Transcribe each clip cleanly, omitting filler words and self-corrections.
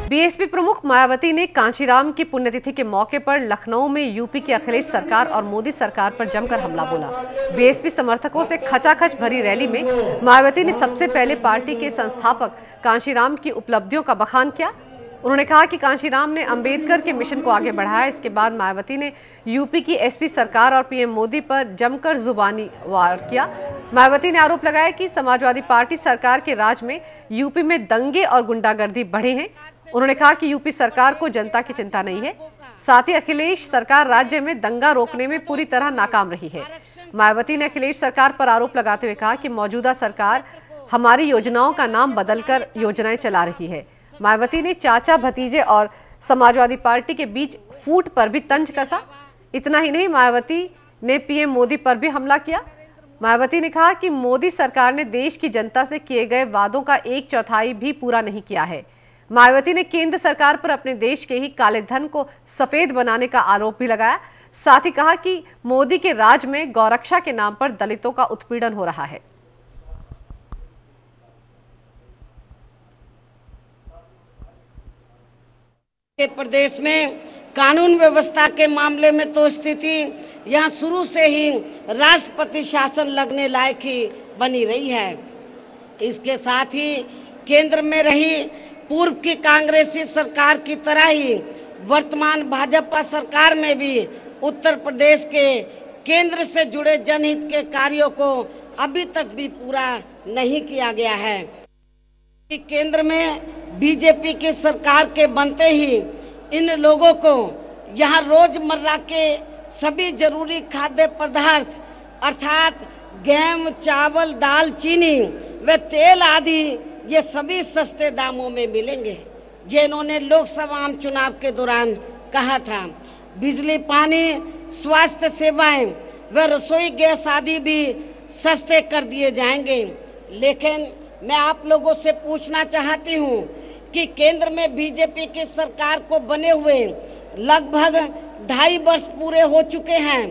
BSP प्रमुख मायावती ने कांशीराम की पुण्यतिथि के मौके पर लखनऊ में यूपी की अखिलेश सरकार और मोदी सरकार पर जमकर हमला बोला। बीएसपी समर्थकों से खचाखच भरी रैली में मायावती ने सबसे पहले पार्टी के संस्थापक कांशीराम की उपलब्धियों का बखान किया। उन्होंने कहा कि कांशीराम ने अंबेडकर के मिशन को आगे बढ़ाया। इसके बाद मायावती ने यूपी की एसपी सरकार और पीएम मोदी पर जमकर जुबानी वार किया। मायावती ने आरोप लगाया कि समाजवादी पार्टी सरकार के राज में यूपी में दंगे और गुंडागर्दी बढ़े हैं। उन्होंने कहा कि यूपी सरकार को जनता की चिंता नहीं है। साथ ही अखिलेश सरकार राज्य में दंगा रोकने में पूरी तरह नाकाम रही है। मायावती ने अखिलेश सरकार पर आरोप लगाते हुए कहा कि मौजूदा सरकार हमारी योजनाओं का नाम बदलकर योजनाएं चला रही है। मायावती ने चाचा भतीजे और समाजवादी पार्टी के बीच फूट पर भी तंज कसा। इतना ही नहीं, मायावती ने पीएम मोदी पर भी हमला किया। मायावती ने कहा कि मोदी सरकार ने देश की जनता से किए गए वादों का 1/4 भी पूरा नहीं किया है। मायावती ने केंद्र सरकार पर अपने देश के ही काले धन को सफेद बनाने का आरोप भी लगाया। साथ ही कहा कि मोदी के राज में गौरक्षा के नाम पर दलितों का उत्पीड़न हो रहा है। प्रदेश में कानून व्यवस्था के मामले में तो स्थिति यहाँ शुरू से ही राष्ट्रपति शासन लगने लायक ही बनी रही है। इसके साथ ही केंद्र में रही पूर्व की कांग्रेसी सरकार की तरह ही वर्तमान भाजपा सरकार में भी उत्तर प्रदेश के केंद्र से जुड़े जनहित के कार्यों को अभी तक भी पूरा नहीं किया गया है। केंद्र में बीजेपी की सरकार के बनते ही इन लोगों को यहाँ रोजमर्रा के सभी जरूरी खाद्य पदार्थ अर्थात गेहूं, चावल, दाल, चीनी व तेल आदि ये सभी सस्ते दामों में मिलेंगे। जिन्होंने लोकसभा आम चुनाव के दौरान कहा था बिजली, पानी, स्वास्थ्य सेवाएं व रसोई गैस आदि भी सस्ते कर दिए जाएंगे। लेकिन मैं आप लोगों से पूछना चाहती हूं कि केंद्र में बीजेपी की सरकार को बने हुए लगभग 2.5 वर्ष पूरे हो चुके हैं।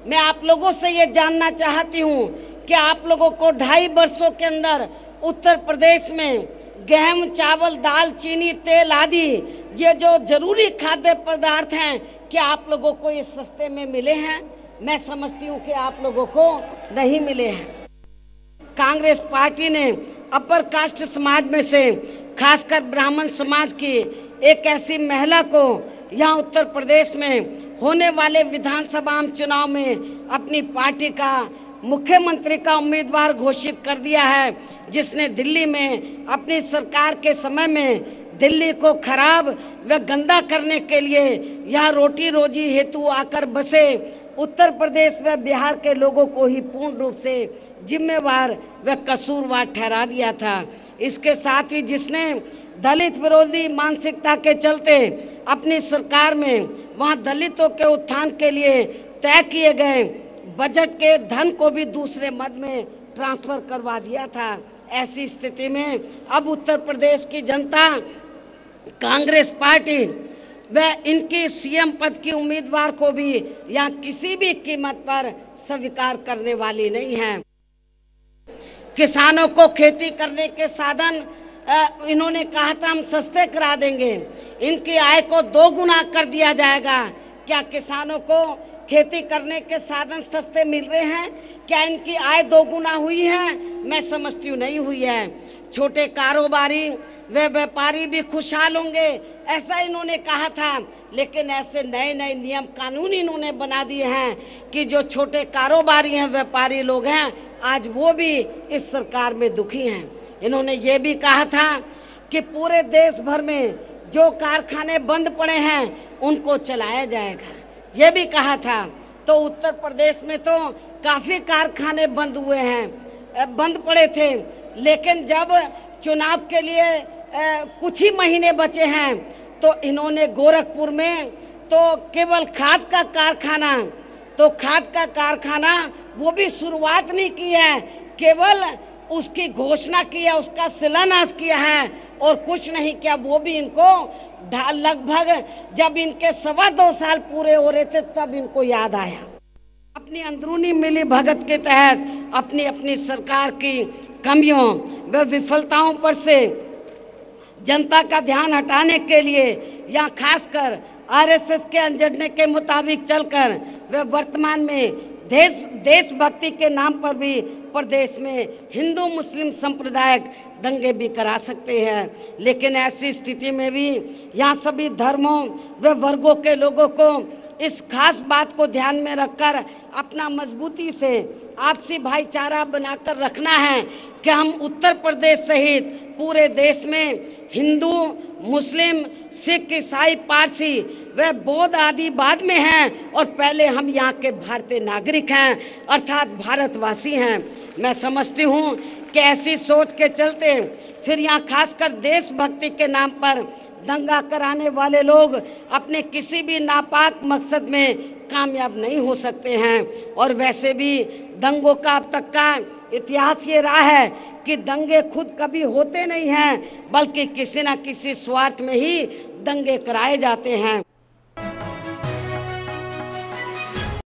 मैं आप लोगों से ये जानना चाहती हूं कि आप लोगों को 2.5 वर्षों के अंदर उत्तर प्रदेश में गेहूं, चावल, दाल, चीनी, तेल आदि ये जो जरूरी खाद्य पदार्थ हैं क्या आप लोगों को ये सस्ते में मिले हैं? मैं समझती हूँ कि आप लोगों को नहीं मिले हैं। कांग्रेस पार्टी ने अपर कास्ट समाज में से खासकर ब्राह्मण समाज की एक ऐसी महिला को यहाँ उत्तर प्रदेश में होने वाले विधानसभा चुनाव में अपनी पार्टी का मुख्यमंत्री का उम्मीदवार घोषित कर दिया है, जिसने दिल्ली में अपनी सरकार के समय में दिल्ली को खराब व गंदा करने के लिए यहाँ रोटी रोजी हेतु आकर बसे उत्तर प्रदेश व बिहार के लोगों को ही पूर्ण रूप से जिम्मेवार व कसूरवार ठहरा दिया था। इसके साथ ही जिसने दलित विरोधी मानसिकता के चलते अपनी सरकार में वहां दलितों के उत्थान के लिए तय किए गए बजट के धन को भी दूसरे मद में ट्रांसफर करवा दिया था। ऐसी स्थिति में अब उत्तर प्रदेश की जनता कांग्रेस पार्टी व इनकी सीएम पद की उम्मीदवार को भी यहाँ किसी भी कीमत पर स्वीकार करने वाली नहीं है। किसानों को खेती करने के साधन इन्होंने कहा था हम सस्ते करा देंगे, इनकी आय को 2 गुना कर दिया जाएगा। क्या किसानों को खेती करने के साधन सस्ते मिल रहे हैं? क्या इनकी आय 2 गुना हुई है? मैं समझती हूँ नहीं हुई है। छोटे कारोबारी व व्यापारी भी खुशहाल होंगे ऐसा इन्होंने कहा था, लेकिन ऐसे नए नए नियम कानून इन्होंने बना दिए हैं कि जो छोटे कारोबारी हैं, व्यापारी लोग हैं, आज वो भी इस सरकार में दुखी हैं। इन्होंने ये भी कहा था कि पूरे देश भर में जो कारखाने बंद पड़े हैं उनको चलाया जाएगा, ये भी कहा था। तो उत्तर प्रदेश में तो काफी कारखाने बंद हुए हैं, बंद पड़े थे, लेकिन जब चुनाव के लिए कुछ ही महीने बचे हैं तो इन्होंने गोरखपुर में तो केवल खाद का कारखाना वो भी शुरुआत नहीं की है, केवल उसकी घोषणा की है, उसका शिलान्यास किया है और कुछ नहीं किया। वो भी इनको लगभग जब इनके 2.25 साल पूरे हो रहे थे तब इनको याद आया। अपनी अंदरूनी मिली भगत के तहत अपनी अपनी सरकार की कमियों व विफलताओं पर से जनता का ध्यान हटाने के लिए या खासकर आरएसएस के एजेंडे के मुताबिक चलकर वे वर्तमान में देशभक्ति के नाम पर भी प्रदेश में हिंदू मुस्लिम सांप्रदायिक दंगे भी करा सकते हैं। लेकिन ऐसी स्थिति में भी यहाँ सभी धर्मों व वर्गों के लोगों को इस खास बात को ध्यान में रखकर अपना मजबूती से आपसी भाईचारा बनाकर रखना है कि हम उत्तर प्रदेश सहित पूरे देश में हिंदू, मुस्लिम, सिख, ईसाई, पारसी व बौद्ध आदि बाद में हैं और पहले हम यहाँ के भारतीय नागरिक हैं अर्थात भारतवासी हैं। मैं समझती हूँ कि ऐसी सोच के चलते फिर यहाँ खासकर देशभक्ति के नाम पर दंगा कराने वाले लोग अपने किसी भी नापाक मकसद में कामयाब नहीं हो सकते हैं। और वैसे भी दंगों का अब तक का इतिहास ये रहा है कि दंगे खुद कभी होते नहीं हैं बल्कि किसी न किसी स्वार्थ में ही दंगे कराए जाते हैं।